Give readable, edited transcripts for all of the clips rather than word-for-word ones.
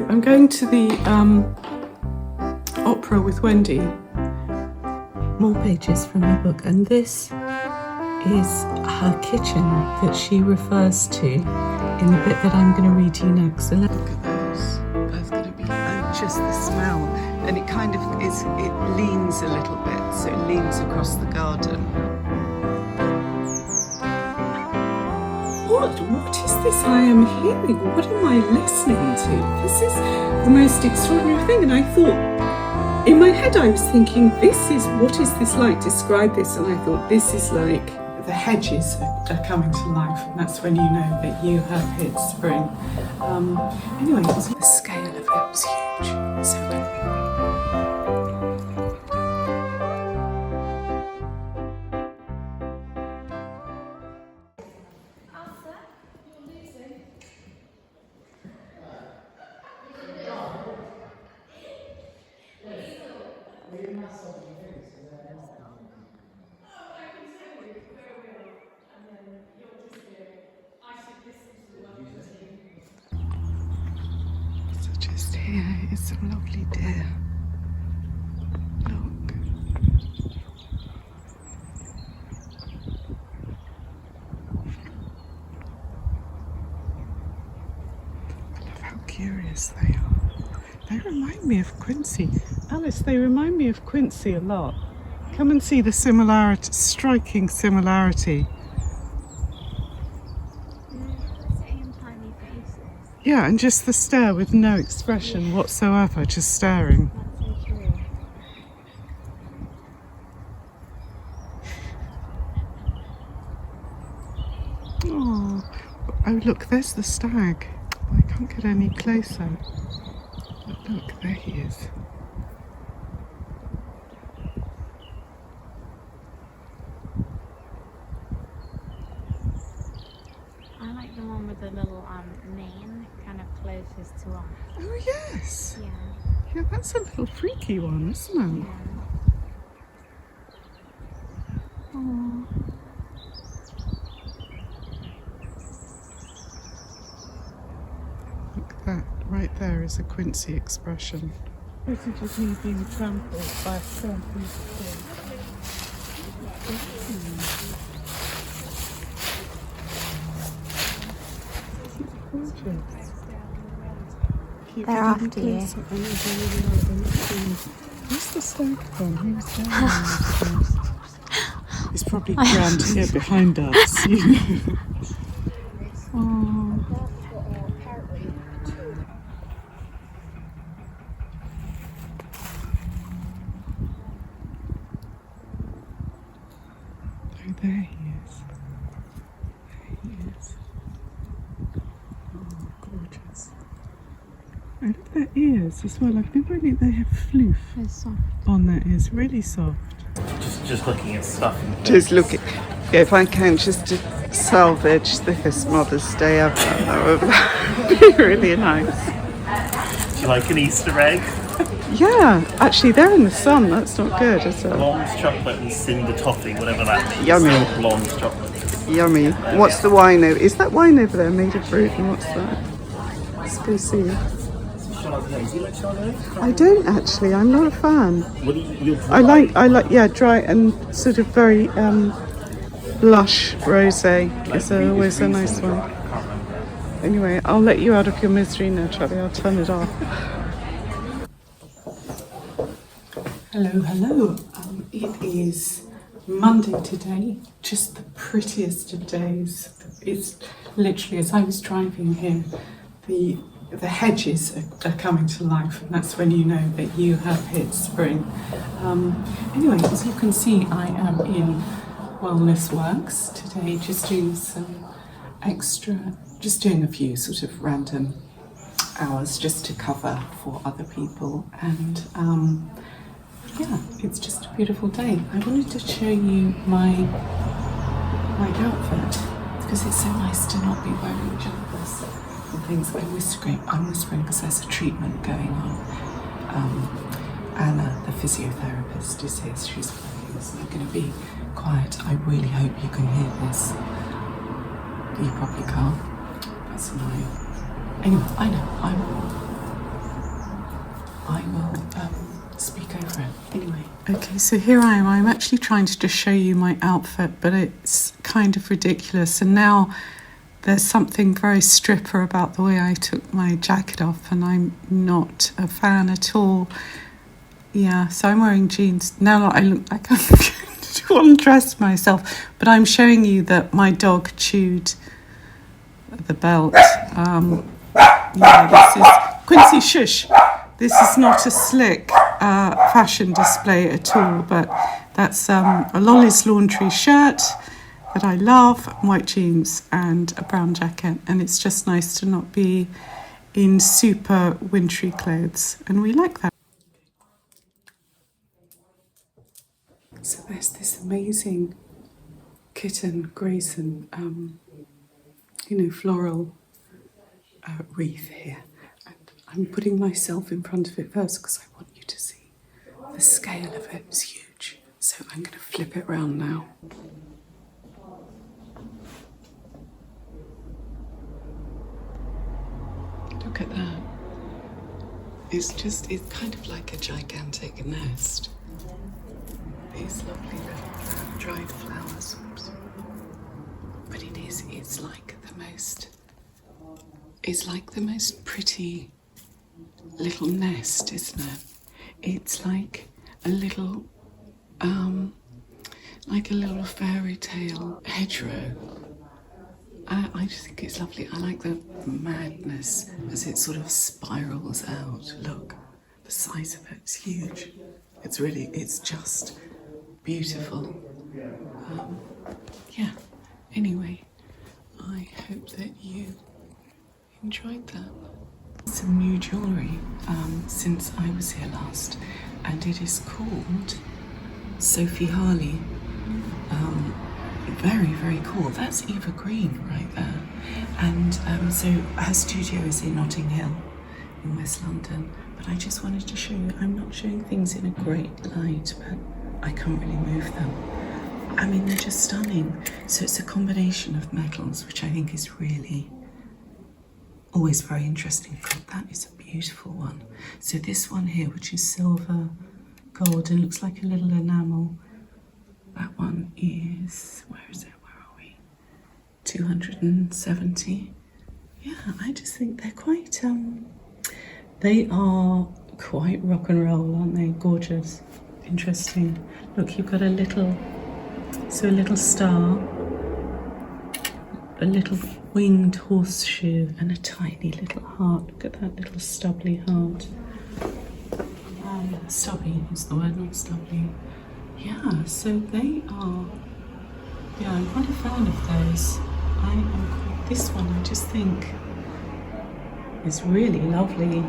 I'm going to the opera with Wendy. More pages from her book, and this is her kitchen that she refers to in the bit that I'm going to read to you next. So look at those. Both going to be just the smell, and it kind of is. It leans a little bit, so it leans across the garden. What is this I am hearing? What am I listening to? This is the most extraordinary thing. And I thought, in my head I was thinking, what is this like? Describe this. And I thought, this is like the hedges are coming to life. And that's when you know that you have hit spring. Anyway, the scale of it was huge. So just here is some lovely deer. Look. I love how curious they are. They remind me of Quincy. Alice, they remind me of Quincy a lot. Come and see the similarity, striking similarity. Same tiny faces. Yeah, and just the stare with no expression whatsoever, just staring. That's so true. Oh, look, there's the stag. I can't get any closer. But look, there he is. I like the one with the little mane, kind of closest to us. Oh, yes. Yeah. Yeah, that's a little freaky one, isn't it? Yeah. Oh. Look, that right there is a Quincy expression. Footage of me being trampled by a stampede gorgeous. They're after you. Where's the stag gone? He was down. He's probably around here behind us. Oh. Oh, there he is. There he is. Oh, gorgeous. I love their ears as well. I've never really, they have floof They're soft. on their ears, really soft. Just looking at stuff. Just looking, if I can, just to salvage this Mother's Day ever, that would be really nice. Do you like an Easter egg? Yeah, actually they're in the sun, that's not good, is it? Blonde chocolate and cinder toffee, whatever that means. Yummy. Blonde chocolate. Yummy. What's the wine over? Is that wine over there made of fruit? And what's that? Let's go see. Chardonnay. Do you like Chardonnay? I don't actually, I'm not a fan. What do you I like, yeah, dry and sort of very lush rosé is always a nice one. Anyway, I'll let you out of your misery now, Charlie. I'll turn it off. Hello, hello. It is Monday today, just the prettiest of days. It's literally, as I was driving here, the hedges are coming to life, and that's when you know that you have hit spring. Anyway, as you can see, I am in Wellness Works today, just doing some extra, just doing a few sort of random hours just to cover for other people, and yeah, it's just a beautiful day. I wanted to show you my outfit because it's so nice to not be wearing jumpers and things. I'm whispering because there's a treatment going on. Anna, the physiotherapist, is here. She's playing, so I'm going to be quiet. I really hope you can hear this. You probably can't. That's annoying. Anyway, I know. I will speak over it. Anyway. Okay, so here I am. I'm actually trying to just show you my outfit, but it's kind of ridiculous. And now there's something very stripper about the way I took my jacket off, and I'm not a fan at all. Yeah, so I'm wearing jeans. Now I look like I'm going to undress myself, but I'm showing you that my dog chewed the belt. This is Quincy, shush. This is not a slick fashion display at all, but that's a Lolly's Laundry shirt that I love, white jeans and a brown jacket, and it's just nice to not be in super wintry clothes, and we like that. So there's this amazing kitten Grayson, floral wreath here, and I'm putting myself in front of it first because I want you to see the scale of it is huge. So I'm going to flip it around now. Look at that. It's kind of like a gigantic nest. These lovely little dried flowers. Oops. But it's like the most pretty little nest, isn't it? It's like a little fairy tale hedgerow. I just think it's lovely. I like the madness as it sort of spirals out. Look, the size of it's huge. It's just beautiful. Anyway, I hope that you enjoyed that. Some new jewellery since I was here last, and it is called Sophie Harley. Very, very cool. That's Eva Green right there. And so her studio is in Notting Hill in West London. But I just wanted to show you, I'm not showing things in a great light, but I can't really move them. I mean, they're just stunning. So it's a combination of metals, which I think is really always very interesting. God, that is a beautiful one. So this one here, which is silver, gold, and looks like a little enamel. That one is, where is it? Where are we? 270. Yeah, I just think they're quite, they are quite rock and roll, aren't they? Gorgeous. Interesting. Look, you've got a little star, a little winged horseshoe, and a tiny little heart. Look at that little stubbly heart. Stubby is the word, not stubbly. Yeah, so they are, I'm quite a fan of those. This one I just think is really lovely.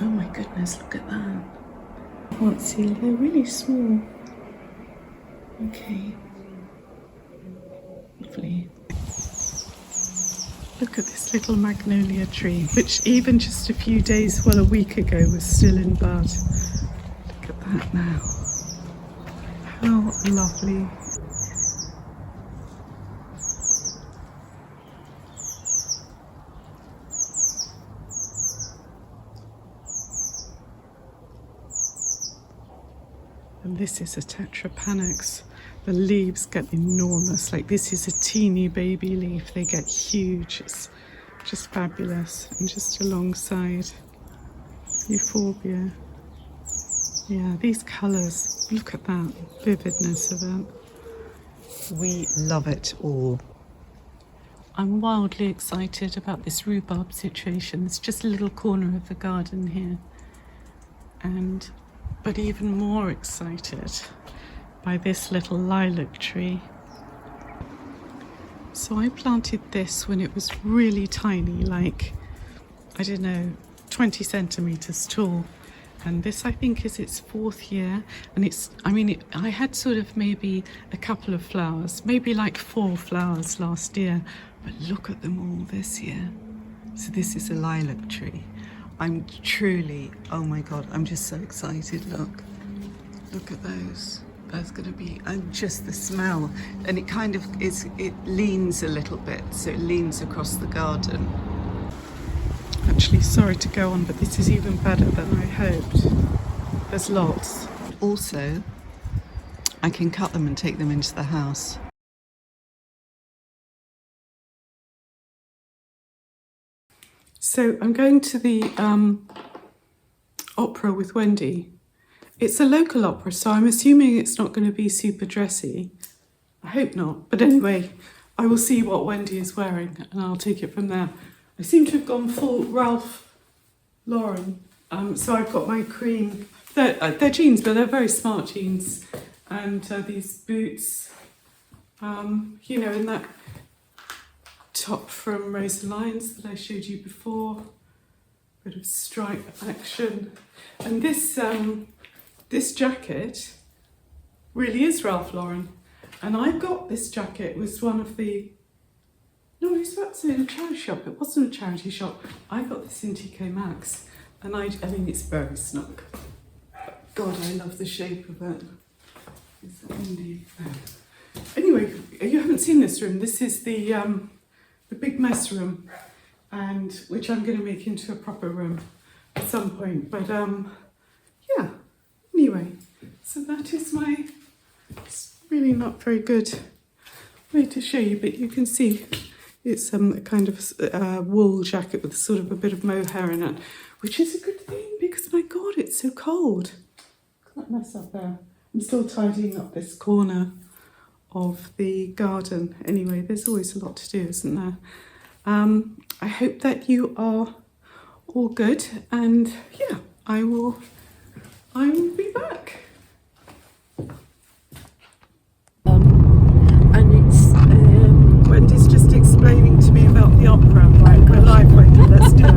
Oh my goodness, look at that. I can't see, they're really small. Okay. Lovely. Look at this little magnolia tree, which even just a week ago was still in bud. Look at that now. How lovely. And this is a tetrapanax. The leaves get enormous. Like, this is a teeny baby leaf. They get huge. It's just fabulous. And just alongside euphorbia. Yeah, these colours, look at that vividness of it. We love it all. I'm wildly excited about this rhubarb situation. It's just a little corner of the garden here. But even more excited by this little lilac tree. So I planted this when it was really tiny, like, I don't know, 20 centimetres tall. And this, I think, is its 4th year. And I had sort of maybe a couple of flowers, maybe like 4 flowers last year, but look at them all this year. So this is a lilac tree. I'm truly, oh my God, I'm just so excited. Look at those. That's going to be, and just the smell. And it kind of is, it leans a little bit, so it leans across the garden. Actually, sorry to go on, but this is even better than I hoped. There's lots. Also, I can cut them and take them into the house. So I'm going to the opera with Wendy. It's a local opera, so I'm assuming it's not going to be super dressy. I hope not. But anyway, I will see what Wendy is wearing and I'll take it from there. I seem to have gone full Ralph Lauren. So I've got my cream. They're jeans, but they're very smart jeans. And these boots, you know, in that top from Rose Lyons that I showed you before. Bit of stripe action. And this jacket really is Ralph Lauren. And I got this jacket, it was one of the, no, it was actually in a charity shop. It wasn't a charity shop. I got this in TK Maxx. And I mean, it's very snug. God, I love the shape of it. Is that windy? Anyway, you haven't seen this room. This is the big mess room, and which I'm going to make into a proper room at some point. But yeah. Anyway, so that is my. It's really not very good way to show you, but you can see it's a kind of wool jacket with sort of a bit of mohair in it, which is a good thing because my God, it's so cold. Look at that mess up there. I'm still tidying up this corner of the garden. Anyway, there's always a lot to do, isn't there? I hope that you are all good, and yeah, I will be back. And it's Wendy's just explaining to me about the opera. Right, we're live, Wendy. Let's do it.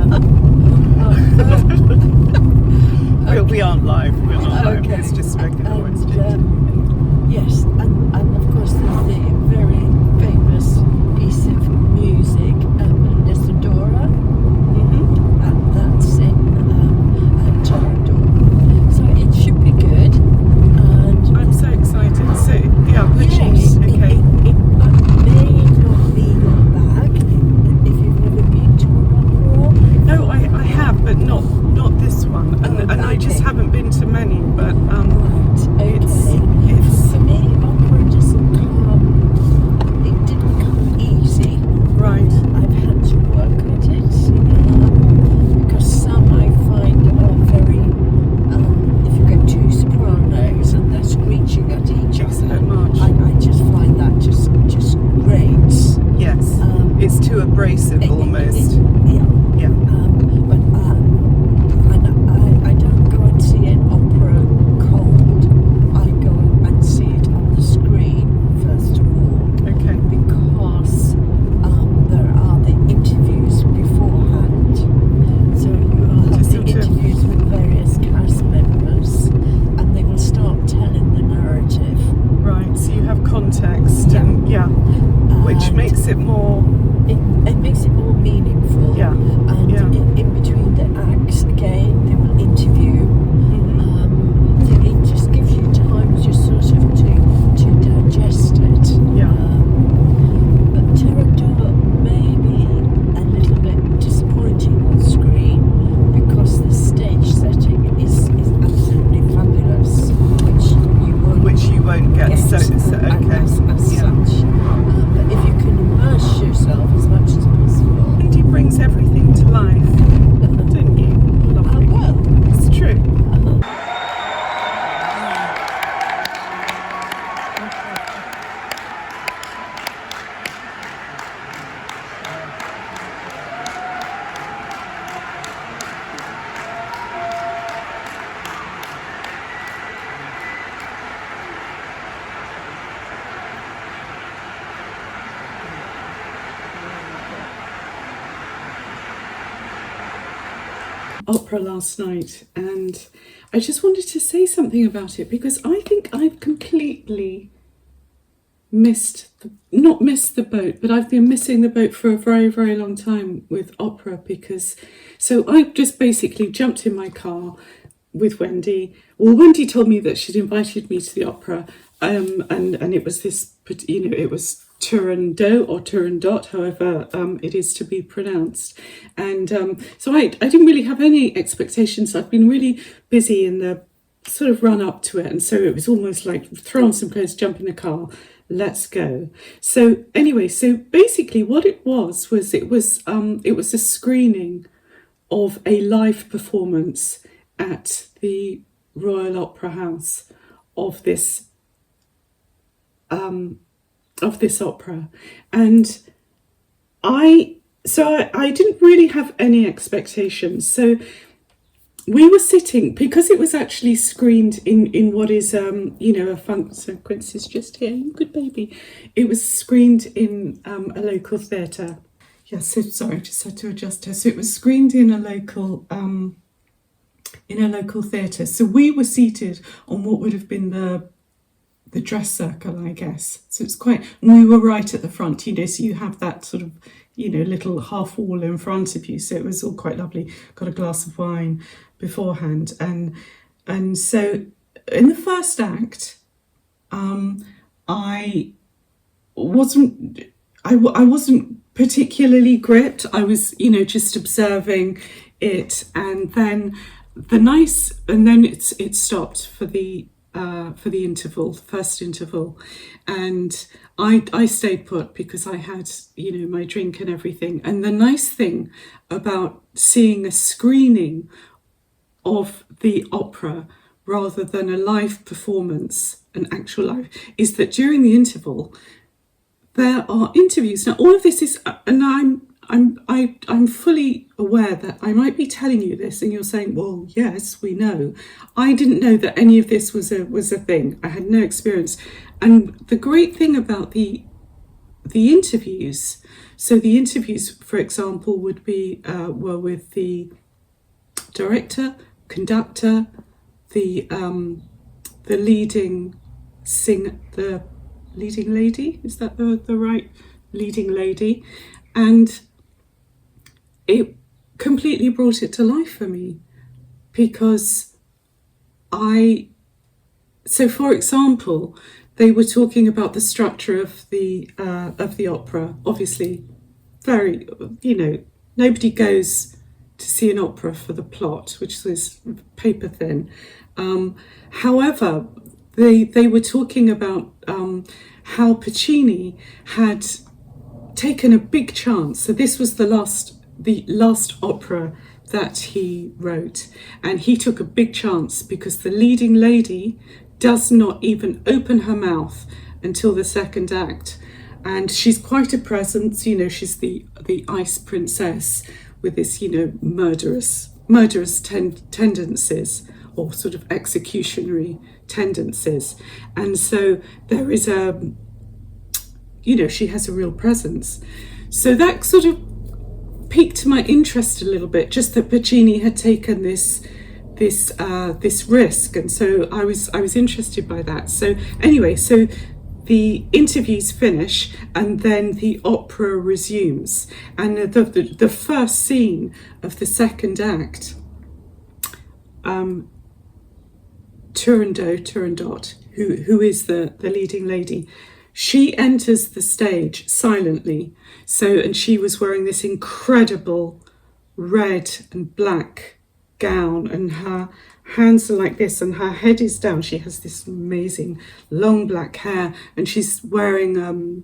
We aren't live. We're not live. Okay. It's just regular Wednesday. Yes, and of course there's the very famous piece of music, Isadora, and that's in Turandot. So it should be good. And I'm so excited. So yeah, yes, okay. it may not be your bag if you've never been to an opera. No, I have, but not this one, and I just haven't been to many. But Right, it's for me, opera doesn't come. It didn't come easy. right. I've had to work at it because some I find are very. If you get two sopranos and they're screeching at each It's a other, bit much. I just find that just grates. Yes, it's too abrasive almost. Yeah. Yeah. But I don't go and see an opera cold. I go and see it on the screen first of all, Okay. because there are the interviews beforehand. So you will have the interviews with various cast members, and they will start telling the narrative. Right. So you have context, Yeah. and which And makes it more. it makes it more meaningful. Yeah. And Yeah. in between the acts, again, they will interview. So it just gives you time just sort of to digest it. Yeah. But Turandot may be a little bit disappointing on screen because the stage setting is absolutely fabulous, which you won't get. get So okay. as Yeah. such. But if you can immerse yourself as much as possible. Wendy brings everything to life, don't you? Lovely. Well. It's true. Opera last night, and I just wanted to say something about it because I think I've completely not missed the boat, but I've been missing the boat for a very, very long time with opera because so I just basically jumped in my car with Wendy. Well, Wendy told me that she'd invited me to the opera, and it was this, it was Turandot or Turandot, however it is to be pronounced. And so I didn't really have any expectations. I've been really busy in the sort of run up to it, and so it was almost like throw on some clothes, jump in the car, let's go. So anyway, so basically what it was it was a screening of a live performance at the Royal Opera House of this opera, and I didn't really have any expectations. So we were sitting, because it was actually screened in what is a funk. So Quincy's just here, you good baby. It was screened in a local theatre. Yeah, so sorry, I just had to adjust her. So it was screened in a local theatre. So we were seated on what would have been the dress circle, I guess. So it's quite, and we were right at the front, so you have that sort of, little half wall in front of you. So it was all quite lovely. Got a glass of wine beforehand. And so in the first act, I wasn't particularly gripped. I was, just observing it, and then it stopped for the interval, first interval, and I stayed put because I had, my drink and everything. And the nice thing about seeing a screening of the opera rather than a live performance, an actual live, is that during the interval there are interviews. Now all of this is, and I'm fully aware that I might be telling you this and you're saying, well, yes, we know. I didn't know that any of this was a thing. I had no experience. And the great thing about the interviews, so the interviews, for example, would be were with the director, conductor, the leading singer, the leading lady, is that the right leading lady? And it completely brought it to life for me, because so for example, they were talking about the structure of the opera. Obviously, very, nobody goes to see an opera for the plot, which is paper thin. However, they were talking about how Puccini had taken a big chance. So this was the last opera that he wrote, and he took a big chance because the leading lady does not even open her mouth until the second act, and she's quite a presence. She's the ice princess with this murderous tendencies, or sort of executionary tendencies, and so there is she has a real presence. So that sort of piqued my interest a little bit, just that Puccini had taken this risk, and so I was interested by that. So anyway, so the interviews finish and then the opera resumes, and the first scene of the second act, Turandot, who is the leading lady, she enters the stage silently. So, and she was wearing this incredible red and black gown, and her hands are like this and her head is down. She has this amazing long black hair, and she's wearing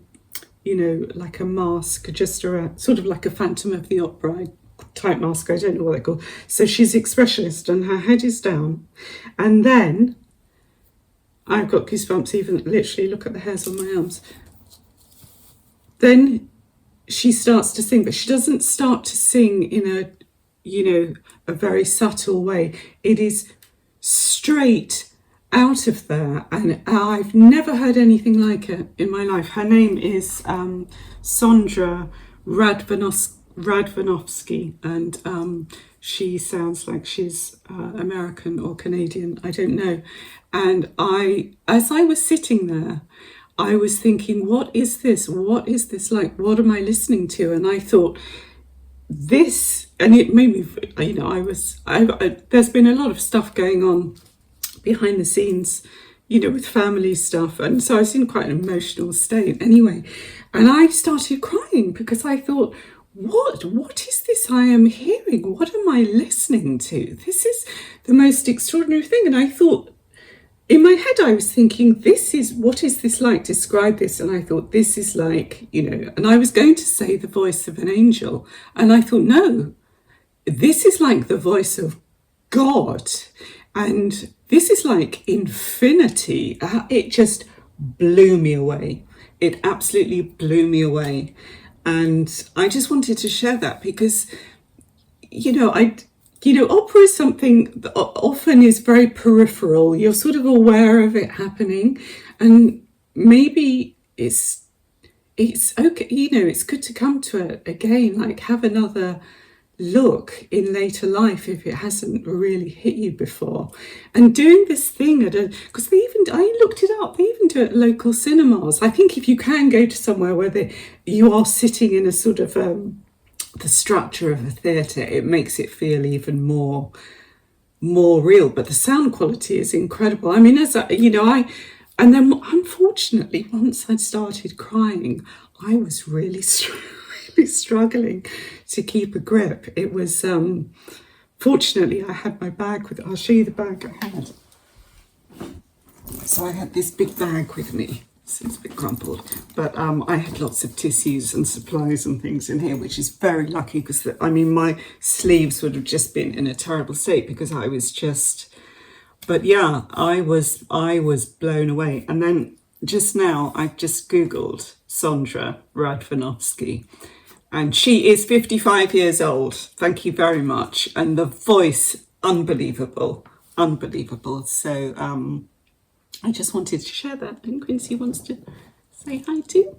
like a mask, just around, sort of like a Phantom of the Opera type mask. I don't know what they're called. So she's expressionist and her head is down, and then I've got goosebumps even literally look at the hairs on my arms. Then she starts to sing, but she doesn't start to sing in a very subtle way. It is straight out of there, and I've never heard anything like it in my life. Her name is Sondra Radvanovsky, and she sounds like she's American or Canadian, I don't know. And as I was sitting there, I was thinking, what is this? What is this like? What am I listening to? And I thought, this, and it made me, there's been a lot of stuff going on behind the scenes, with family stuff. And so I was in quite an emotional state anyway. And I started crying because I thought, what is this I am hearing? What am I listening to? This is the most extraordinary thing. And I thought, in my head, I was thinking, what is this like? Describe this. And I thought, this is like, and I was going to say the voice of an angel. And I thought, no, this is like the voice of God. And this is like infinity. It just blew me away. It absolutely blew me away. And I just wanted to share that because, opera is something that often is very peripheral. You're sort of aware of it happening, and maybe it's okay. It's good to come to it again, like have another look in later life if it hasn't really hit you before. And doing this thing because I looked it up, they even do it at local cinemas. I think if you can go to somewhere where you are sitting in a sort of the structure of a theatre, it makes it feel even more real. But the sound quality is incredible. I mean, and then unfortunately, once I'd started crying, I was really struggling to keep a grip. It was, fortunately, I had my bag I'll show you the bag I had. So I had this big bag with me. So it's a bit crumpled, but I had lots of tissues and supplies and things in here, which is very lucky because my sleeves would have just been in a terrible state because I was just, but yeah, I was blown away. And then just now I just Googled Sondra Radvanovsky, and she is 55 years old. Thank you very much. And the voice, unbelievable. So I just wanted to share that, and Quincy wants to say hi too.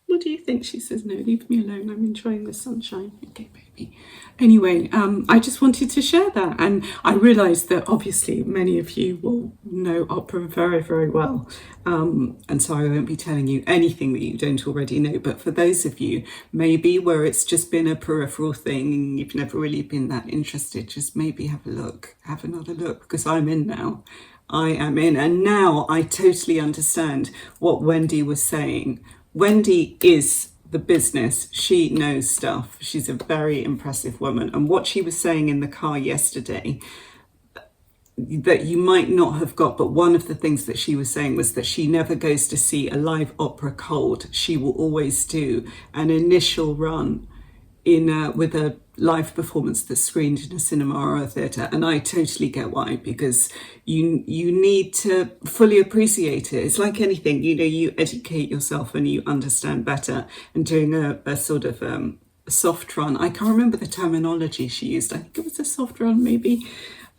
What do you think? She says, no, leave me alone. I'm enjoying the sunshine. Okay, baby. Anyway, I just wanted to share that. And I realised that obviously many of you will know opera very, very well. And so I won't be telling you anything that you don't already know. But for those of you, maybe where it's just been a peripheral thing and you've never really been that interested, just maybe have another look, because I'm in now. I am in. And now I totally understand what Wendy was saying. Wendy is the business. She knows stuff. She's a very impressive woman. And what she was saying in the car yesterday that you might not have got, but one of the things that she was saying was that she never goes to see a live opera cold. She will always do an initial run with a live performance that's screened in a cinema or a theatre. And I totally get why, because you need to fully appreciate it. It's like anything, you educate yourself and you understand better. And doing a sort of soft run, I can't remember the terminology she used, I think it was a soft run maybe,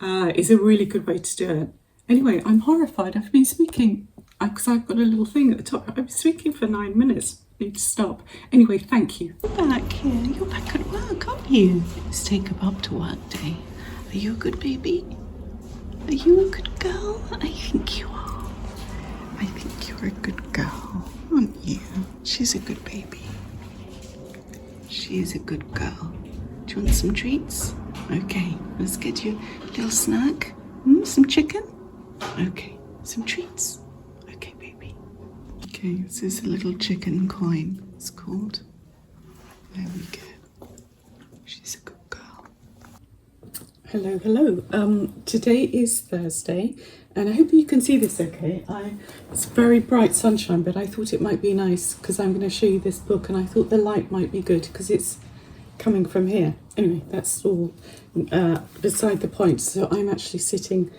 is a really good way to do it. Anyway, I'm horrified. I've been speaking, because I've got a little thing at the top, I've been speaking for 9 minutes. Need to stop. Anyway, thank you. You're back here. You're back at work, aren't you? Let's take a up to work day. Are you a good baby? Are you a good girl? I think you are. I think you're a good girl, aren't you? She's a good baby. She is a good girl. Do you want some treats? Okay, let's get you a little snack. Some chicken? Okay, some treats. Okay, baby. Okay, this is a little chicken coin, it's called. There we go. She's a good girl. Hello. Today is Thursday, and I hope you can see this okay. It's very bright sunshine, but I thought it might be nice because I'm going to show you this book, and I thought the light might be good because it's coming from here. Anyway, that's all beside the point. So I'm actually sitting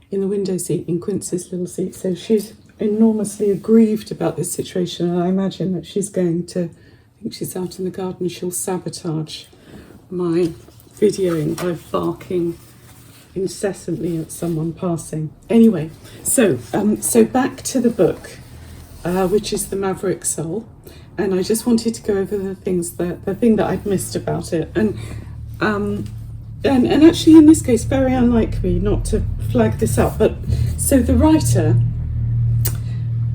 in the window seat in Quincy's little seat, so she's enormously aggrieved about this situation, and I imagine that she's going to, I think she's out in the garden, she'll sabotage my videoing by barking incessantly at someone passing. Anyway, so back to the book, which is the Maverick Soul, and I just wanted to go over the thing that I'd missed about it, and actually in this case very unlike me not to flag this up, but so the writer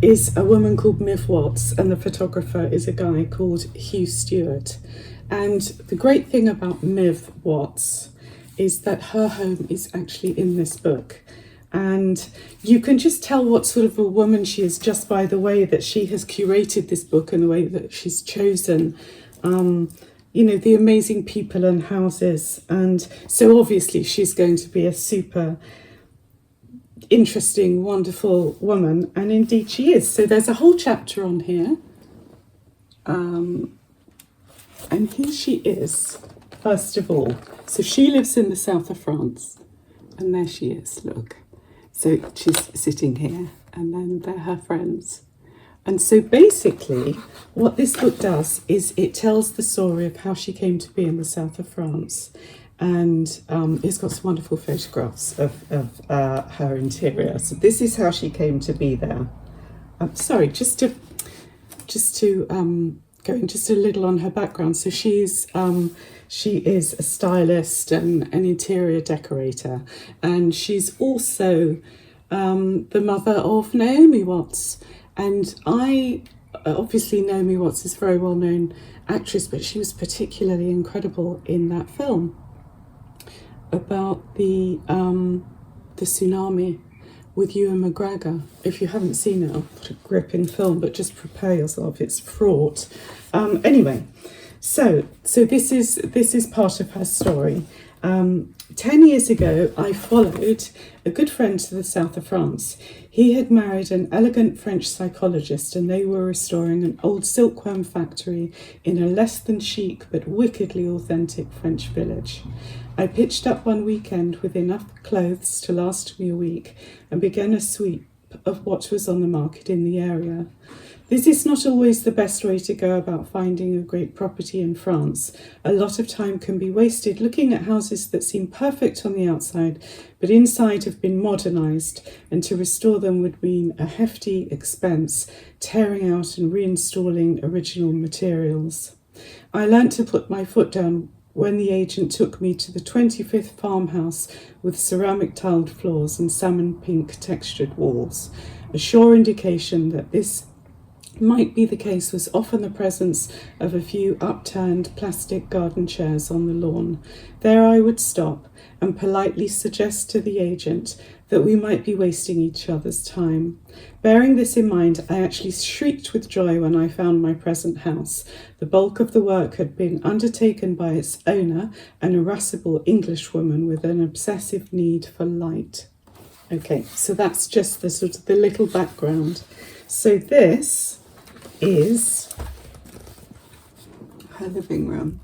is a woman called Miv Watts, and the photographer is a guy called Hugh Stewart. And the great thing about Miv Watts is that her home is actually in this book. And you can just tell what sort of a woman she is just by the way that she has curated this book and the way that she's chosen, the amazing people and houses. And so obviously she's going to be a super interesting, wonderful woman. And indeed she is. So there's a whole chapter on here. And here she is, first of all. So she lives in the south of France. And there she is, look. So she's sitting here, and then they're her friends. And so basically, what this book does is it tells the story of how she came to be in the south of France. And it's got some wonderful photographs of her interior. So this is how she came to be there. Sorry, just to go in just a little on her background. So she is a stylist and an interior decorator, and she's also the mother of Naomi Watts. And obviously Naomi Watts is a very well-known actress, but she was particularly incredible in that film about the tsunami with Ewan McGregor. If you haven't seen it, what a gripping film, but just prepare yourself, it's fraught. Anyway, so this is part of her story. 10 years ago, I followed a good friend to the south of France. He had married an elegant French psychologist, and they were restoring an old silkworm factory in a less than chic but wickedly authentic French village. I pitched up one weekend with enough clothes to last me a week and began a sweep of what was on the market in the area. This is not always the best way to go about finding a great property in France. A lot of time can be wasted looking at houses that seem perfect on the outside, but inside have been modernised, and to restore them would mean a hefty expense, tearing out and reinstalling original materials. I learnt to put my foot down when the agent took me to the 25th farmhouse with ceramic tiled floors and salmon pink textured walls. A sure indication that this might be the case was often the presence of a few upturned plastic garden chairs on the lawn. There I would stop and politely suggest to the agent that we might be wasting each other's time. Bearing this in mind, I actually shrieked with joy when I found my present house. The bulk of the work had been undertaken by its owner, an irascible Englishwoman with an obsessive need for light. Okay, so that's just the sort of the little background. So this is her living room.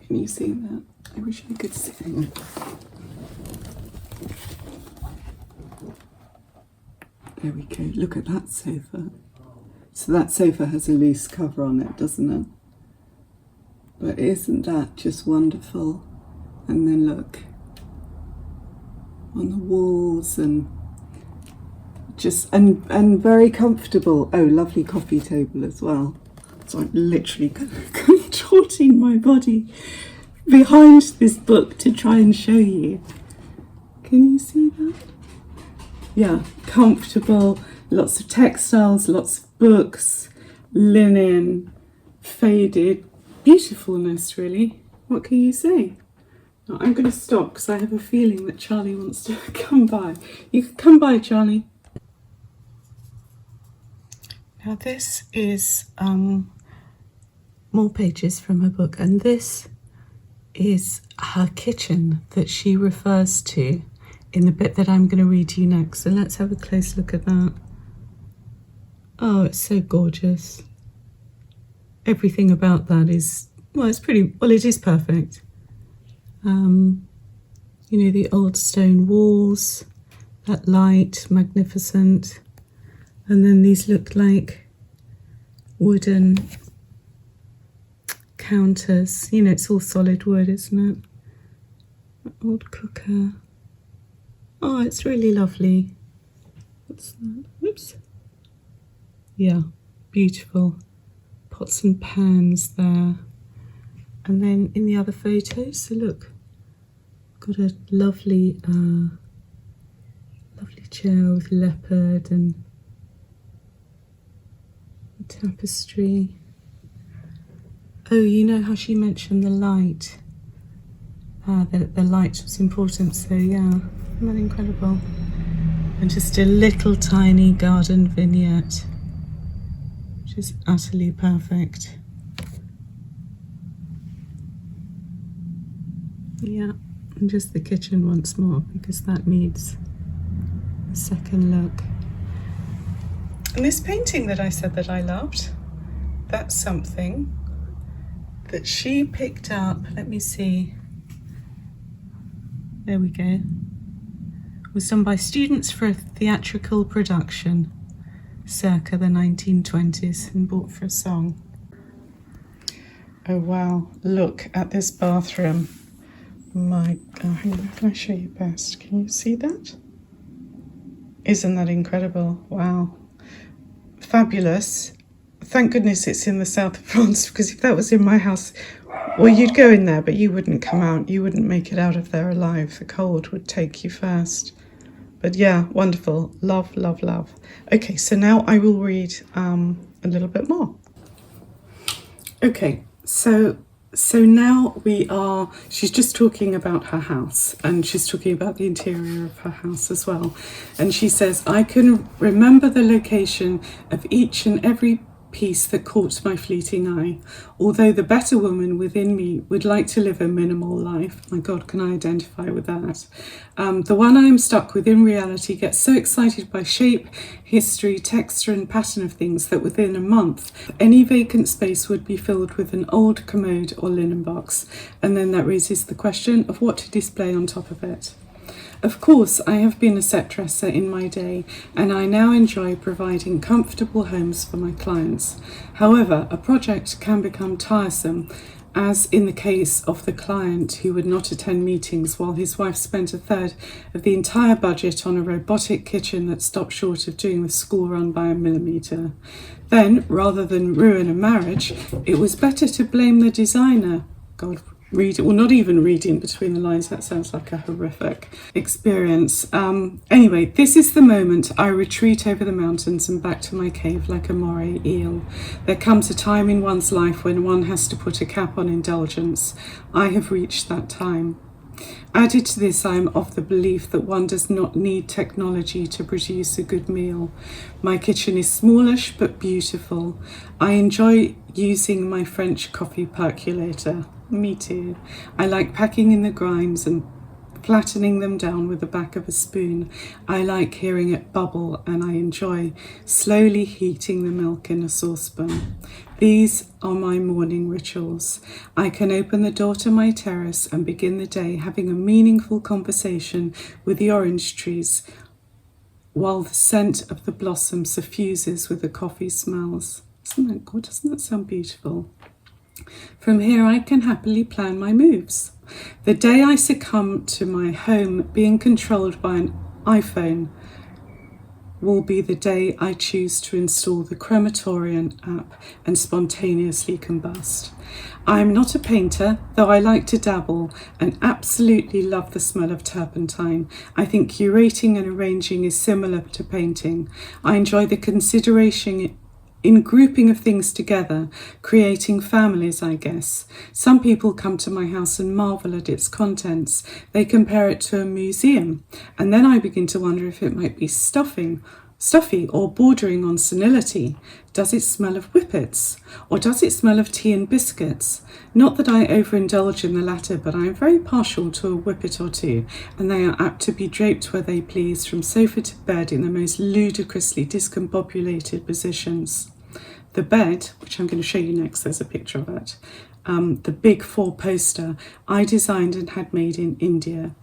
Can you see that? I wish I could see it. There we go. Look at that sofa. So that sofa has a loose cover on it, doesn't it? But isn't that just wonderful? And then look on the walls and just and very comfortable. Oh, lovely coffee table as well. So I'm literally contorting my body behind this book to try and show you. Can you see that? Yeah, comfortable, lots of textiles, lots of books, linen, faded, beautifulness really. What can you say? Now, I'm going to stop because I have a feeling that Charlie wants to come by. You can come by, Charlie. Now this is more pages from her book, and this is her kitchen that she refers to in the bit that I'm going to read to you next. So let's have a close look at that. Oh, it's so gorgeous. Everything about that is, well, it's pretty, well, it is perfect. You know, the old stone walls, that light, magnificent. And then these look like wooden counters. You know, it's all solid wood, isn't it? That old cooker. Oh, it's really lovely. What's that? Oops. Yeah, beautiful. Pots and pans there. And then in the other photos, so look, got a lovely, lovely chair with leopard and tapestry. Oh, you know how she mentioned the light. the light was important, so yeah, isn't that incredible? And just a little tiny garden vignette, which is utterly perfect. Yeah, and just the kitchen once more, because that needs a second look. And this painting that I said that I loved, that's something that she picked up. Let me see. There we go. It was done by students for a theatrical production circa the 1920s and bought for a song. Oh wow, look at this bathroom. My, oh, hang on, how can I show you best? Can you see that? Isn't that incredible? Wow. Fabulous. Thank goodness it's in the south of France, because if that was in my house, well, you'd go in there, but you wouldn't come out. You wouldn't make it out of there alive. The cold would take you first. But yeah, wonderful. Love, love, love. Okay, so now I will read a little bit more. Okay, so now she's just talking about her house, and she's talking about the interior of her house as well. And she says, I can remember the location of each and every piece that caught my fleeting eye, although the better woman within me would like to live a minimal life. My God, can I identify with that? The one I am stuck with in reality gets so excited by shape, history, texture and pattern of things that within a month any vacant space would be filled with an old commode or linen box, and then that raises the question of what to display on top of it. Of course, I have been a set dresser in my day, and I now enjoy providing comfortable homes for my clients. However, a project can become tiresome, as in the case of the client who would not attend meetings while his wife spent a third of the entire budget on a robotic kitchen that stopped short of doing the school run by a millimetre. Then, rather than ruin a marriage, it was better to blame the designer. God, not even reading between the lines, that sounds like a horrific experience. Anyway, this is the moment I retreat over the mountains and back to my cave like a moray eel. There comes a time in one's life when one has to put a cap on indulgence. I have reached that time. Added to this, I am of the belief that one does not need technology to produce a good meal. My kitchen is smallish but beautiful. I enjoy using my French coffee percolator. Me too. I like packing in the grinds and flattening them down with the back of a spoon. I like hearing it bubble, and I enjoy slowly heating the milk in a saucepan. These are my morning rituals. I can open the door to my terrace and begin the day having a meaningful conversation with the orange trees, while the scent of the blossom suffuses with the coffee smells. Isn't that good? Doesn't that sound beautiful? From here I can happily plan my moves. The day I succumb to my home being controlled by an iPhone will be the day I choose to install the crematorium app and spontaneously combust. I am not a painter, though I like to dabble and absolutely love the smell of turpentine. I think curating and arranging is similar to painting. I enjoy the consideration in grouping of things together, creating families, I guess. Some people come to my house and marvel at its contents. They compare it to a museum, and then I begin to wonder if it might be stuffy or bordering on senility. Does it smell of whippets? Or does it smell of tea and biscuits? Not that I overindulge in the latter, but I am very partial to a whippet or two, and they are apt to be draped where they please, from sofa to bed, in the most ludicrously discombobulated positions. The bed, which I'm going to show you next, there's a picture of it, the big 4-poster, I designed and had made in India.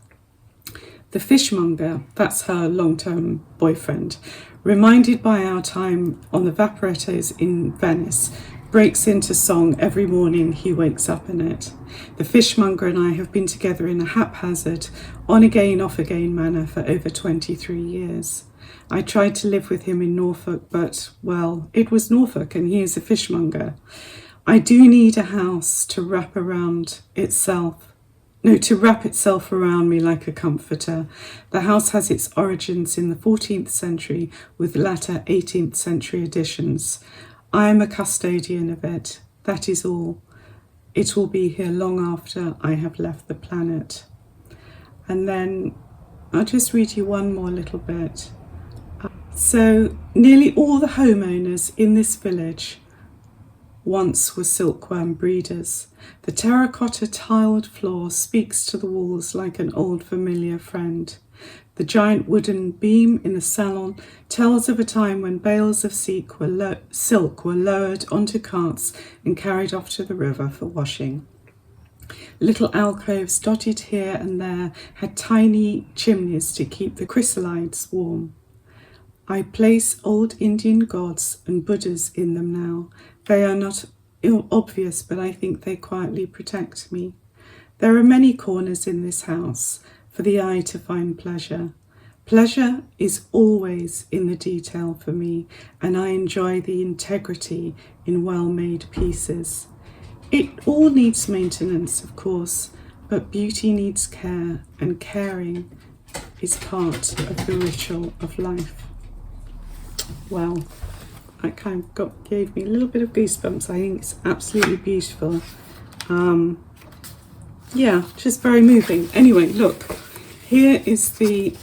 The fishmonger, that's her long-term boyfriend, reminded by our time on the Vaporettos in Venice, breaks into song every morning he wakes up in it. The fishmonger and I have been together in a haphazard, on-again, off-again manner for over 23 years. I tried to live with him in Norfolk, but, well, it was Norfolk and he is a fishmonger. I do need a house to wrap itself around me like a comforter. The house has its origins in the 14th century with latter 18th century additions. I am a custodian of it, that is all. it will be here long after I have left the planet. And then I'll just read you one more little bit. So nearly all the homeowners in this village once were silkworm breeders. The terracotta tiled floor speaks to the walls like an old familiar friend. The giant wooden beam in the salon tells of a time when bales of silk were lowered onto carts and carried off to the river for washing. Little alcoves dotted here and there had tiny chimneys to keep the chrysalides warm. I place old Indian gods and Buddhas in them now. They are not obvious, but I think they quietly protect me. There are many corners in this house for the eye to find pleasure. Pleasure is always in the detail for me, and I enjoy the integrity in well-made pieces. It all needs maintenance, of course, but beauty needs care, and caring is part of the ritual of life. Well, that kind of gave me a little bit of goosebumps. I think it's absolutely beautiful. Yeah, just very moving. Anyway, look, here's the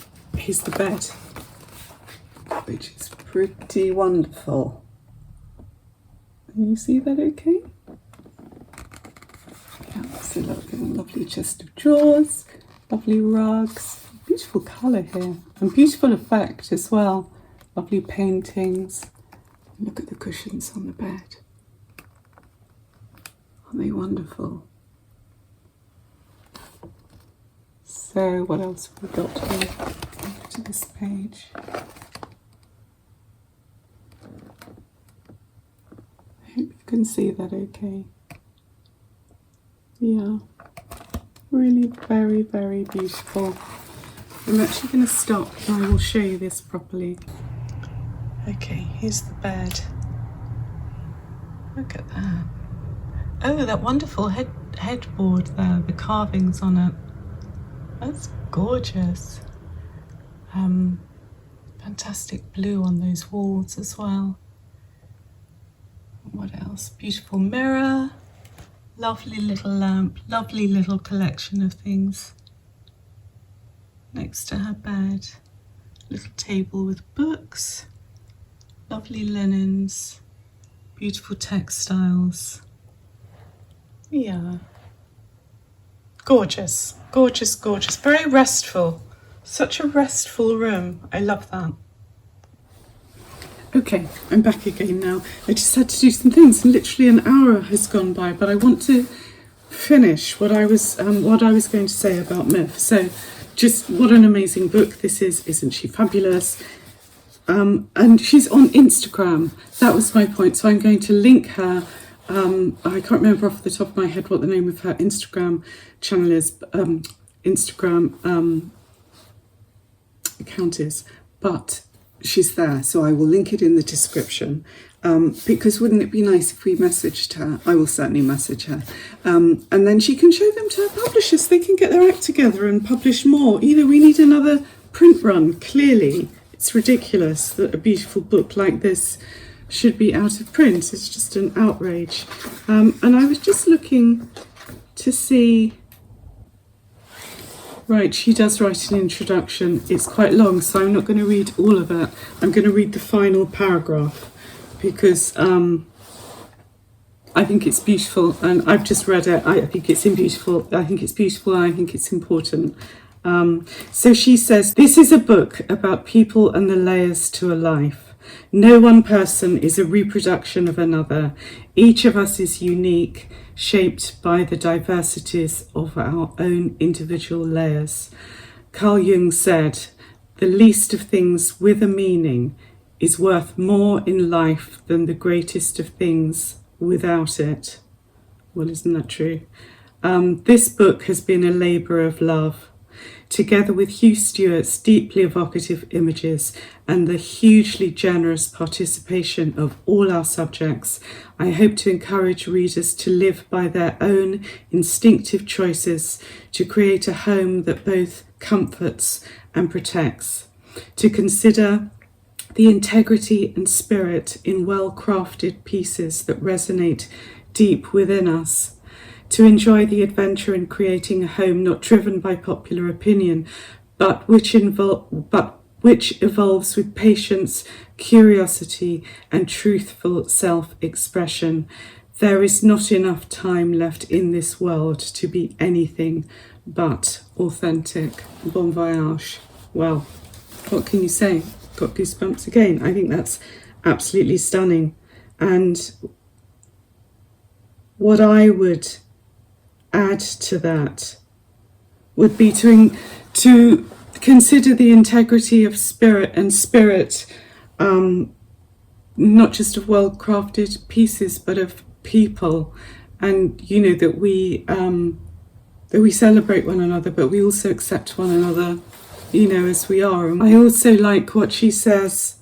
bed, which is pretty wonderful. Can you see that okay? Yeah, so look, a lovely chest of drawers, lovely rugs, beautiful colour here, and beautiful effect as well. Lovely paintings. Look at the cushions on the bed. Aren't they wonderful? So what else have we got here? Go to this page. I hope you can see that okay. Yeah, really very, very beautiful. I'm actually going to stop and I will show you this properly. Okay, here's the bed. Look at that. Oh, that wonderful headboard there, the carvings on it. That's gorgeous. Fantastic blue on those walls as well. What else? Beautiful mirror. Lovely little lamp. Lovely little collection of things. Next to her bed. Little table with books. Lovely linens, beautiful textiles. Yeah. Gorgeous, gorgeous, gorgeous. Very restful. Such a restful room. I love that. Okay, I'm back again now. I just had to do some things. Literally an hour has gone by, but I want to finish what I was going to say about Myth. So, just what an amazing book this is. Isn't she fabulous? And she's on Instagram. That was my point. So I'm going to link her. I can't remember off the top of my head what the name of her Instagram channel is, Instagram account is, but she's there. So I will link it in the description. Because wouldn't it be nice if we messaged her? I will certainly message her. And then she can show them to her publishers. They can get their act together and publish more. We need another print run, clearly. It's ridiculous that a beautiful book like this should be out of print. It's just an outrage. And I was just looking to see... Right, she does write an introduction. It's quite long, so I'm not going to read all of it. I'm going to read the final paragraph because I think it's beautiful, and I've just read it. I think it's beautiful. I think it's beautiful, and I think it's important. So she says, this is a book about people and the layers to a life. No one person is a reproduction of another. Each of us is unique, shaped by the diversities of our own individual layers. Carl Jung said, the least of things with a meaning is worth more in life than the greatest of things without it. Well, isn't that true? This book has been a labour of love. Together with Hugh Stewart's deeply evocative images and the hugely generous participation of all our subjects, I hope to encourage readers to live by their own instinctive choices to create a home that both comforts and protects, to consider the integrity and spirit in well-crafted pieces that resonate deep within us, to enjoy the adventure in creating a home not driven by popular opinion, but which evolves with patience, curiosity, and truthful self-expression. There is not enough time left in this world to be anything but authentic. Bon voyage. Well, what can you say? Got goosebumps again. I think that's absolutely stunning. And what I would add to that would be to consider the integrity of spirit, and spirit, not just of well-crafted pieces, but of people. And that we celebrate one another, but we also accept one another, as we are. And I also like what she says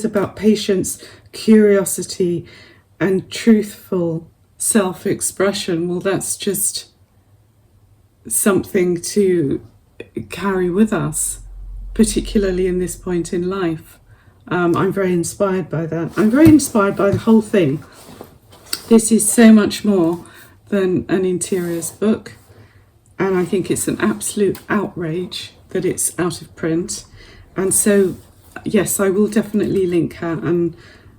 about patience, curiosity, and truthful self-expression. Well, that's just something to carry with us, particularly in this point in life. I'm very inspired by that. I'm very inspired by the whole thing. This is so much more than an interiors book, and I think it's an absolute outrage that it's out of print. And so, yes, I will definitely link her, and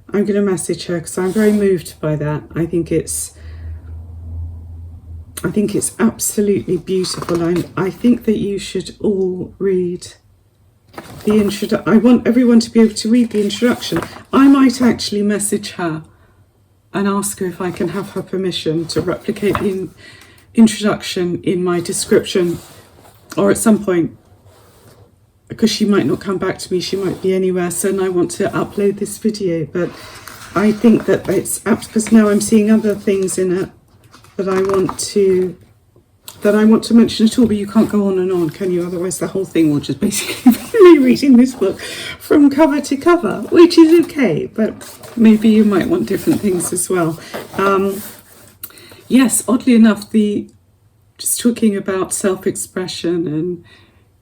I'm going to message her because I'm very moved by that. I think it's absolutely beautiful. I think that you should all read the introduction. I want everyone to be able to read the introduction. I might actually message her and ask her if I can have her permission to replicate the introduction in my description, or at some point, because she might not come back to me, she might be anywhere, so I want to upload this video. But I think that it's apt, because now I'm seeing other things in it that I want to mention at all. But you can't go on and on, can you? Otherwise the whole thing will just basically be me reading this book from cover to cover, which is okay, but maybe you might want different things as well. Yes, oddly enough, just talking about self-expression and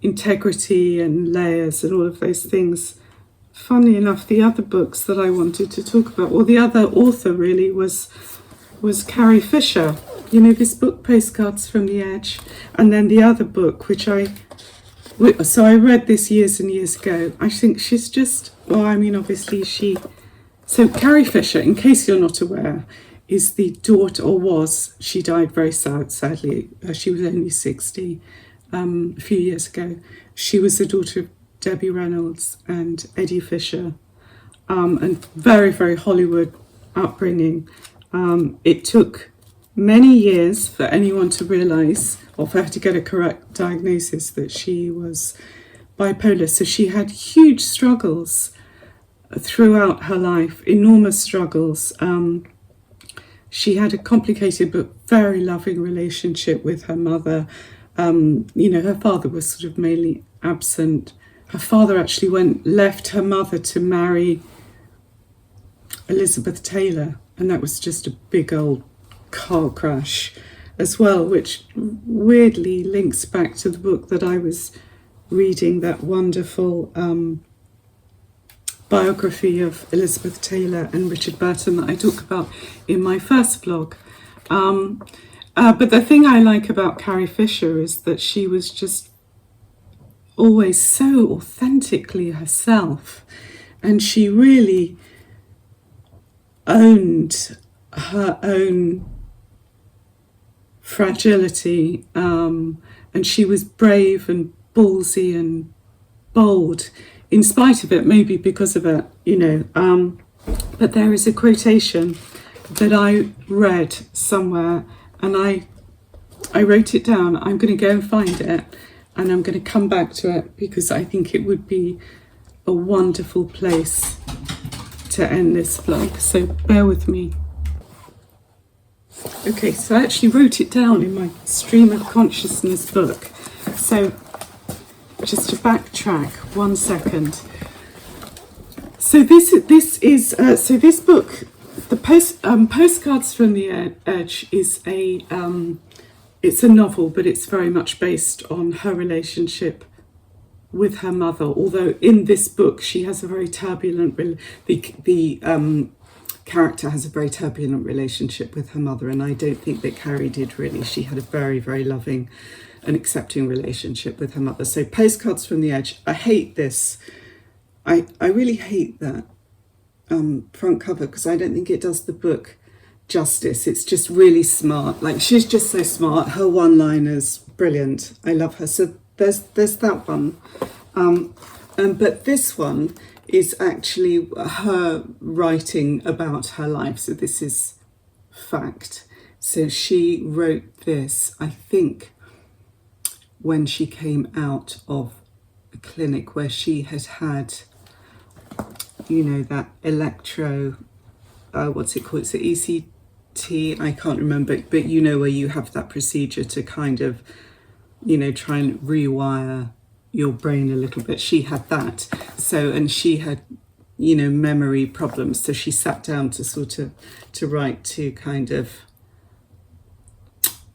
integrity and layers and all of those things. Funnily enough, the other books that I wanted to talk about, or the other author really, was Carrie Fisher. This book, Postcards from the Edge, and then the other book, so I read this years and years ago. I think she's just, obviously so Carrie Fisher, in case you're not aware, is the daughter, or was, she died very sadly. She was only 60 a few years ago. She was the daughter of Debbie Reynolds and Eddie Fisher, and very, very Hollywood upbringing. It took many years for anyone to realise, or for her to get a correct diagnosis, that she was bipolar. So she had huge struggles throughout her life, enormous struggles. She had a complicated but very loving relationship with her mother. Her father was sort of mainly absent. Her father actually left her mother to marry Elizabeth Taylor, and that was just a big old car crash as well, which weirdly links back to the book that I was reading, that wonderful biography of Elizabeth Taylor and Richard Burton that I talk about in my first vlog. But the thing I like about Carrie Fisher is that she was just always so authentically herself, and she really owned her own fragility, and she was brave and ballsy and bold in spite of it, maybe because of it, but there is a quotation that I read somewhere, and I wrote it down. I'm going to go and find it, and I'm going to come back to it, because I think it would be a wonderful place to end this vlog, so bear with me. Okay, so I actually wrote it down in my stream of consciousness book. So just to backtrack 1 second. So this book, the Postcards from the Edge, is it's a novel, but it's very much based on her relationship with her mother. Although in this book she has a very turbulent character has a very turbulent relationship with her mother, and I don't think that Carrie did really. She had a very, very loving and accepting relationship with her mother. So Postcards from the Edge, I hate this. I really hate that front cover, because I don't think it does the book justice. It's just really smart. Like, she's just so smart. Her one-liners, brilliant. I love her. So there's that one. But this one is actually her writing about her life. So this is fact. So she wrote this, I think, when she came out of a clinic where she had, you know, that electro, what's it called? It's the ECT, I can't remember, but you know, where you have that procedure to kind of, you know, try and rewire your brain a little bit. She had that. So, and she had, you know, memory problems. So she sat down to sort of, to write, to kind of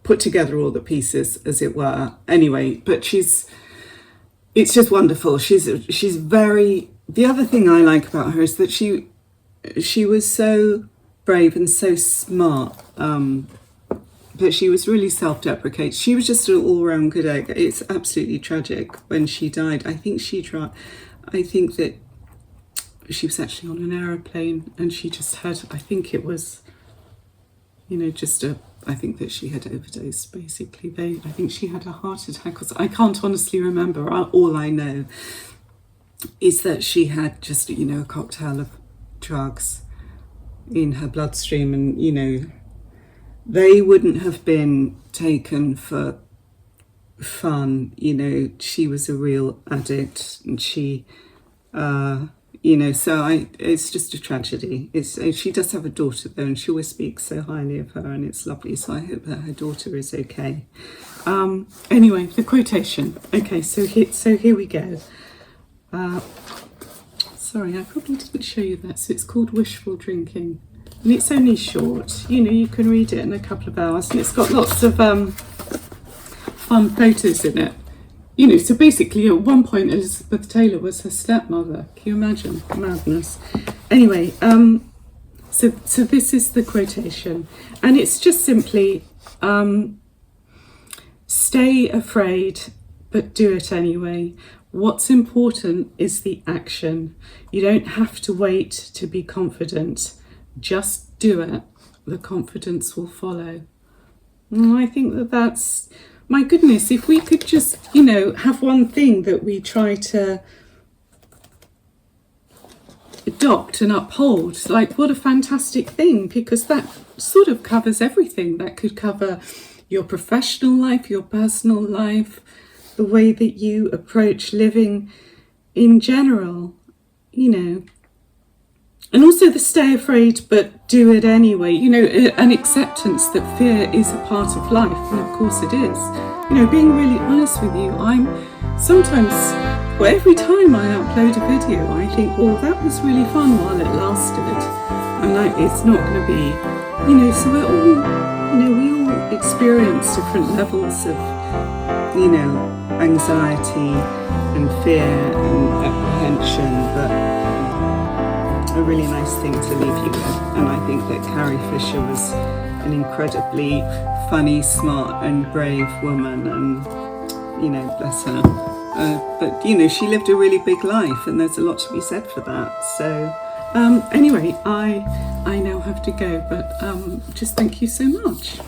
put together all the pieces, as it were. Anyway, but it's just wonderful. She's very, the other thing I like about her is that she was so brave and so smart, but she was really self-deprecating. She was just an all-round good egg. It's absolutely tragic when she died. I think that she was actually on an aeroplane, and she just had, I think it was, you know, I think that she had overdosed, basically. I think she had a heart attack. I can't honestly remember. All I know is that she had just, you know, a cocktail of drugs in her bloodstream, and, you know, they wouldn't have been taken for fun. You know, she was a real addict, and she, you know, so it's just a tragedy. She does have a daughter though, and she always speaks so highly of her, and it's lovely. So I hope that her daughter is okay. Anyway, the quotation. Okay, so here we go. Sorry, I probably didn't show you that. So it's called Wishful Drinking, and it's only short. You know, you can read it in a couple of hours, and it's got lots of fun photos in it. You know, so basically at one point Elizabeth Taylor was her stepmother. Can you imagine? Madness. Anyway, so this is the quotation, and it's just simply, stay afraid, but do it anyway. What's important is the action. You don't have to wait to be confident. Just do it. The confidence will follow. And I think that's, my goodness, if we could just, you know, have one thing that we try to adopt and uphold, like, what a fantastic thing, because that sort of covers everything. That could cover your professional life, your personal life, the way that you approach living in general, you know. And also the stay afraid but do it anyway, you know, an acceptance that fear is a part of life, and of course it is. You know, being really honest with you, every time I upload a video, I think, well, that was really fun while it lasted, and like, it's not going to be, you know, so we're all, you know, we all experience different levels of, you know, anxiety and fear and apprehension, but a really nice thing to leave you with. And I think that Carrie Fisher was an incredibly funny, smart and brave woman, and, you know, bless her. But, you know, she lived a really big life, and there's a lot to be said for that. So anyway, I now have to go, but just thank you so much.